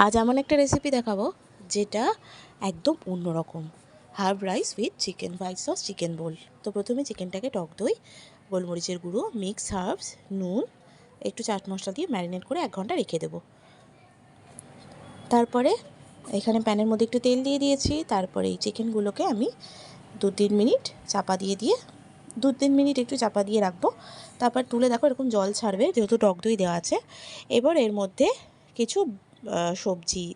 আজ এমন একটা রেসিপি দেখাবো যেটা একদম অন্যরকম। Herb rice with chicken, white sauce chicken bowl. তো প্রথমে চিকেনটাকে টক দই, গোলমরিচের গুঁড়ো, মিক্স হার্বস, নুন, একটু চাট মশলা দিয়ে ম্যারিনেট করে 1 ঘন্টা রেখে দেবো। তারপরে এখানে প্যানের মধ্যে একটু তেল দিয়ে দিয়েছি। তারপরে এই চিকেনগুলোকে আমি 2-3 মিনিট চাপা দিয়ে 2-3 মিনিট একটু চাপা দিয়ে রাখবো। তারপর তুলে দেখো এরকম জল ছাড়বে, যেহেতু টক দই দেওয়া আছে। এবার এর মধ্যে কিছু সবজি,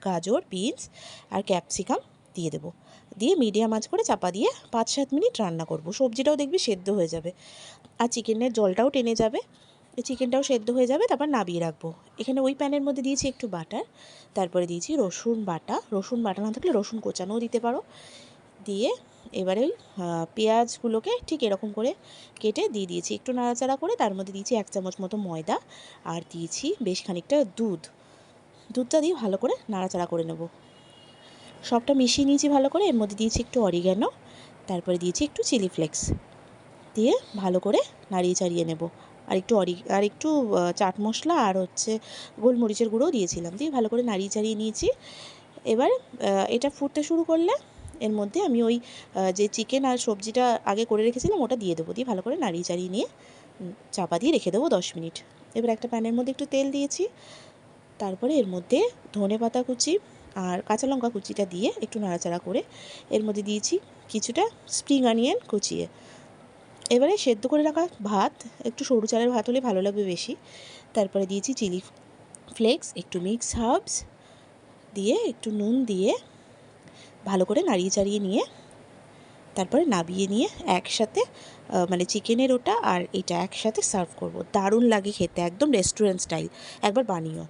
গাজর, বিনস আর ক্যাপসিকাম দিয়ে দেবো। দিয়ে মিডিয়াম আঁচ করে চাপা দিয়ে 5-7 মিনিট রান্না করব। সবজিটাও দেখবি সেদ্ধ হয়ে যাবে আর চিকেনের জলটাও টেনে যাবে, চিকেনটাও সেদ্ধ হয়ে যাবে। তারপর নামিয়ে রাখবো। এখানে ওই প্যানের মধ্যে দিয়েছি একটু বাটার, তারপরে দিয়েছি রসুন বাটা না থাকলে রসুন কোচানোও দিতে পারো। দিয়ে এবারে ওই পেঁয়াজগুলোকে ঠিক এরকম করে কেটে দিয়ে দিয়েছি, একটু নাড়াচাড়া করে। তার মধ্যে দিয়েছি 1 চামচ মতো ময়দা আর দিয়েছি বেশ খানিকটা দুধটা দিয়ে ভালো করে নাড়াচাড়া করে নেব। সবটা মিশিয়ে নিয়েছি ভালো করে। এর মধ্যে দিয়েছি একটু অরিগ্যানো, তারপরে দিয়েছি একটু চিলি ফ্লেক্স, দিয়ে ভালো করে নাড়িয়ে চাড়িয়ে নেব। আর একটু চাট মশলা আর গোলমরিচের গুঁড়োও দিয়েছিলাম, দিয়ে ভালো করে নাড়িয়ে চাড়িয়ে নিয়েছি। এবার এটা ফুটতে শুরু করলে এর মধ্যে আমি ওই যে চিকেন আর সবজিটা আগে করে রেখেছিলাম ওটা দিয়ে দেবো। দিয়ে ভালো করে নাড়িয়ে চাড়িয়ে নিয়ে চাপা দিয়ে রেখে দেবো 10 মিনিট। এবার একটা প্যানের মধ্যে একটু তেল দিয়েছি, তারপরে এর মধ্যে ধনেপাতা কুচি আর কাঁচা লঙ্কা কুচিটা দিয়ে একটু নাড়াচাড়া করে এর মধ্যে দিয়েছি কিছুটা স্প্রিং অনিয়ন কুচিয়ে। এবারে সেদ্ধ করে রাখা ভাত, একটু সরু চালের ভাত হলে ভালো লাগবে বেশি। তারপরে দিয়েছি চিলি ফ্লেক্স, একটু মিক্স হার্বস দিয়ে একটু নুন দিয়ে ভালো করে নাড়িয়ে চাড়িয়ে নিয়ে তারপরে নামিয়ে নিয়ে একসাথে মানে চিকেনের ওটা আর এটা একসাথে সার্ভ করব। দারুণ লাগে খেতে, একদম রেস্টুরেন্ট স্টাইল। একবার বানিও।